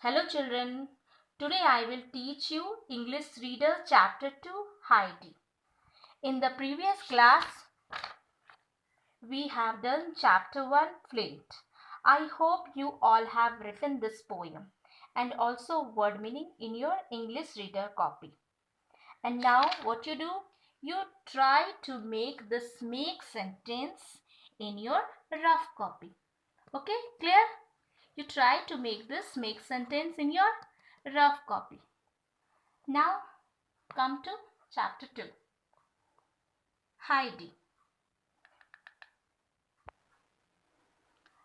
Hello children, today I will teach you English Reader Chapter 2 Heidi. In the previous class, we have done Chapter 1 Flint. I hope you all have written this poem and also word meaning in your English Reader copy. And now what you do? You try to make this make sentence in your rough copy. Okay, clear? You try to make this make sentence in your rough copy. Now come to chapter 2. Heidi.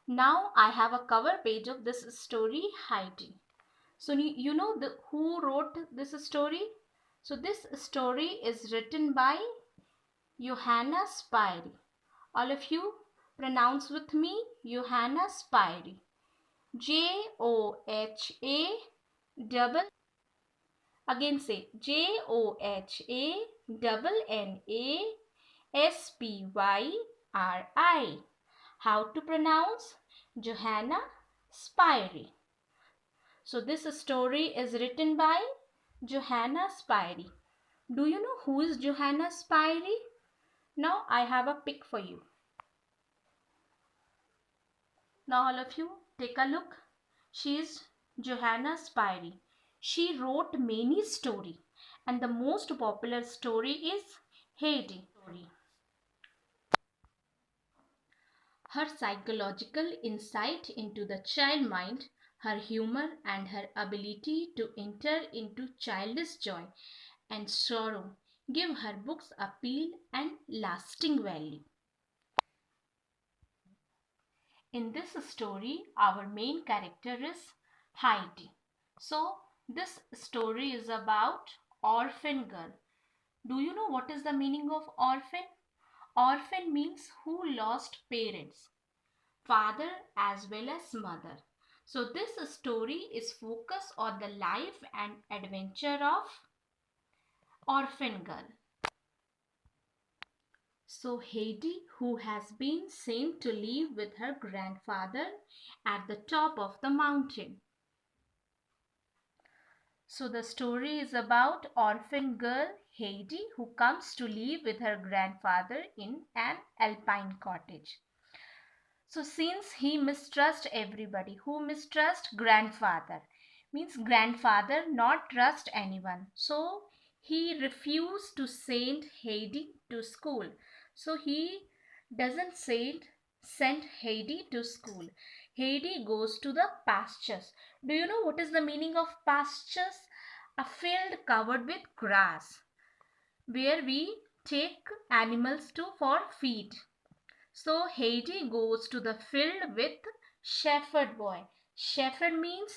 Now I have a cover page of this story Heidi. So you know who wrote this story? So this story is written by Johanna Spyri. All of you pronounce with me Johanna Spyri. Joha double again say Johanna Spyri. How to pronounce? Johanna Spyri. So this story is written by Johanna Spyri. Do you know who is Johanna Spyri? Now I have a pic for you. Now all of you take a look. She is Johanna Spyri. She wrote many stories and the most popular story is Heidi story. Her psychological insight into the child mind, her humor and her ability to enter into childish joy and sorrow give her books appeal and lasting value. In this story, our main character is Heidi. So, this story is about orphan girl. Do you know what is the meaning of orphan? Orphan means who lost parents, father as well as mother. So this story is focused on the life and adventure of orphan girl. So Heidi, who has been sent to live with her grandfather at the top of the mountain. So the story is about orphan girl Heidi who comes to live with her grandfather in an alpine cottage. So since he mistrusts everybody, who mistrust grandfather? Means grandfather not trust anyone. So he refused to send Heidi to school. So he doesn't send Heidi to school. Heidi goes to the pastures. Do you know what is the meaning of pastures? A field covered with grass where we take animals to for feed. So Heidi goes to the field with shepherd boy. Shepherd means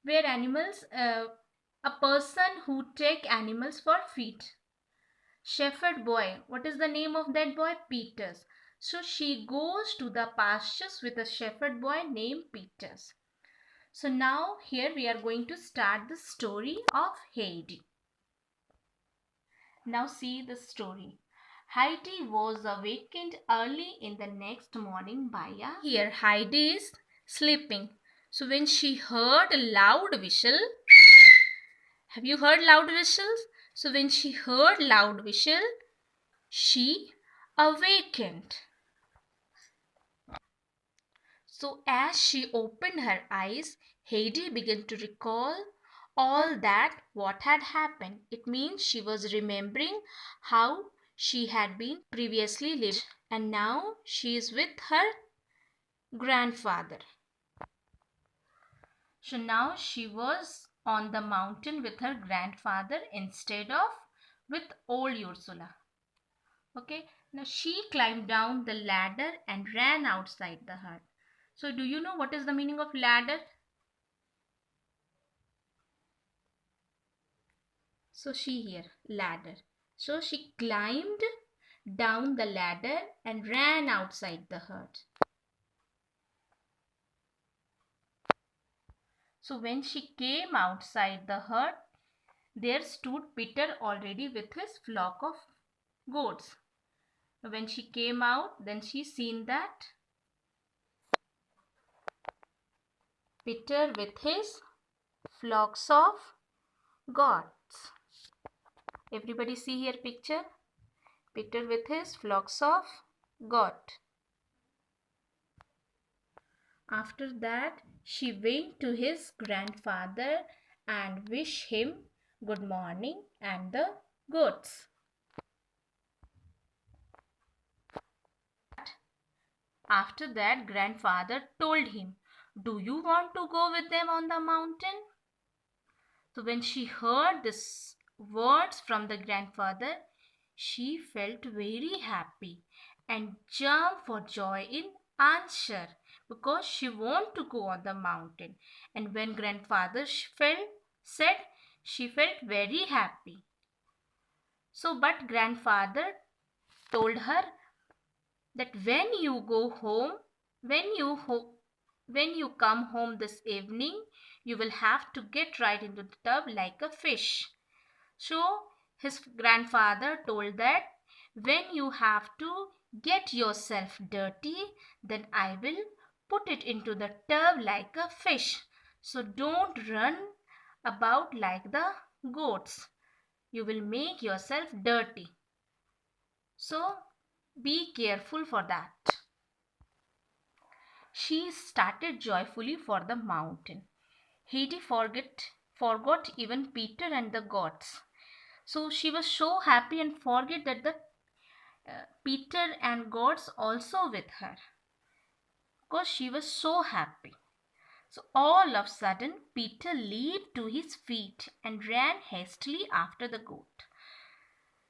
where animals, a person who take animals for feed. Shepherd boy. What is the name of that boy? Peters. So she goes to the pastures with a shepherd boy named Peters. So now here we are going to start the story of Heidi. Now see the story. Heidi was awakened early in the next morning by a... Here Heidi is sleeping. So when she heard a loud whistle, have you heard loud whistles? So when she heard loud whistle, she awakened. So as she opened her eyes, Heidi began to recall all that what had happened. It means she was remembering how she had been previously lived and now she is with her grandfather. So now she was on the mountain with her grandfather instead of with old Ursula. Okay, now she climbed down the ladder and ran outside the hut. So do you know what is the meaning of ladder? So she here, ladder. So she climbed down the ladder and ran outside the hut. So when she came outside the hut, there stood Peter already with his flock of goats. When she came out, then she seen that Peter with his flocks of goats. Everybody see here picture? Peter with his flocks of goat. After that, she went to his grandfather and wished him good morning and the goats. After that, grandfather told him, "Do you want to go with them on the mountain?" So when she heard these words from the grandfather, she felt very happy and jumped for joy in answer because she wanted to go on the mountain. And when grandfather said she felt very happy. So but grandfather told her that when you go home, when you come home this evening, you will have to get right into the tub like a fish. So his grandfather told that when you have to get yourself dirty, then I will put it into the tub like a fish. So don't run about like the goats. You will make yourself dirty. So be careful for that. She started joyfully for the mountain. Heidi forgot even Peter and the gods. So she was so happy and forget that the Peter and gods also with her because she was so happy. So all of a sudden Peter leaped to his feet and ran hastily after the goat.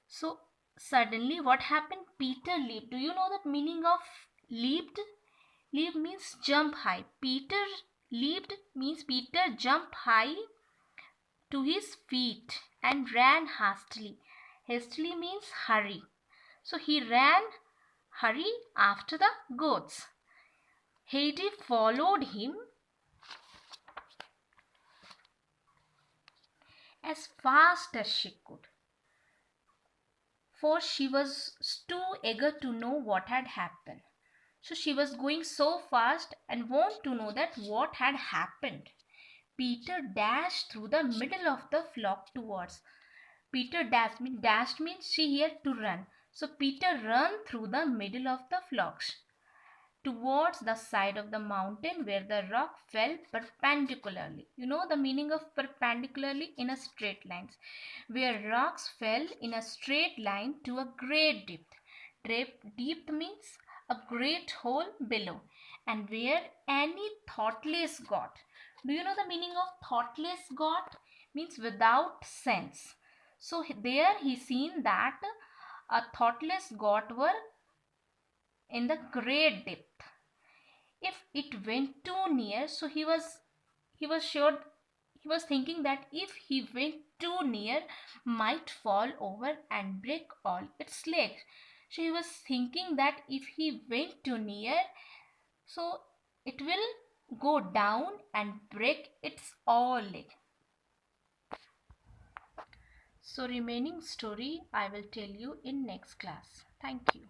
So suddenly what happened? Peter leaped. Do you know the meaning of leaped? Leap means jump high. Peter leaped means Peter jumped high to his feet and ran hastily. Hastily means hurry. So he ran hurry after the goats. Heidi followed him as fast as she could, for she was too eager to know what had happened. So she was going so fast and wanted to know that what had happened. Peter dashed through the middle of the flock towards. Peter dashed means she had to run. So Peter ran through the middle of the flocks towards the side of the mountain where the rock fell perpendicularly. You know the meaning of perpendicularly? In a straight line. Where rocks fell in a straight line to a great depth. Deep means a great hole below. And where any thoughtless god. Do you know the meaning of thoughtless god? Means without sense. So there he seen that a thoughtless god were in the great depth. If it went too near, so he was sure, he was thinking that if he went too near, might fall over and break all its legs. So he was thinking that if he went too near, so it will go down and break its all leg. So remaining story I will tell you in next class. Thank you.